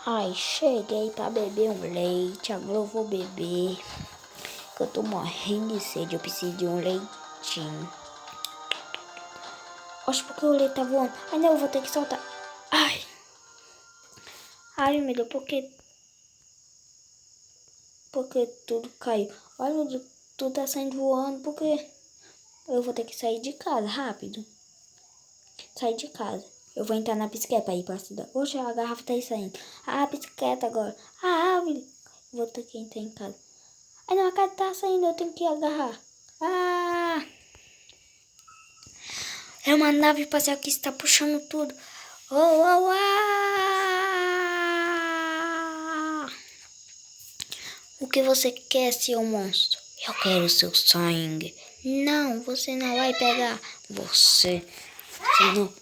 Ai, cheguei pra beber um leite. Agora eu vou beber. Que eu tô morrendo de sede. Eu preciso de um leitinho. Acho porque o leite tá voando. Ai, não, eu vou ter que soltar. Ai. Ai, meu Deus, porque tudo caiu. Olha, meu Deus, tudo tá saindo voando. Porque eu vou ter que sair de casa rápido. Sair de casa. Eu vou entrar na bicicleta pra ir pra cidade. Oxe, a garrafa tá aí saindo. Ah, a bicicleta agora. A árvore. Vou ter que entrar em casa. Ai, não, a casa tá saindo. Eu tenho que agarrar. Ah! É uma nave espacial que está puxando tudo. Oh, oh, ah! O que você quer, seu monstro? Eu quero seu sangue. Não, você não vai pegar. Você não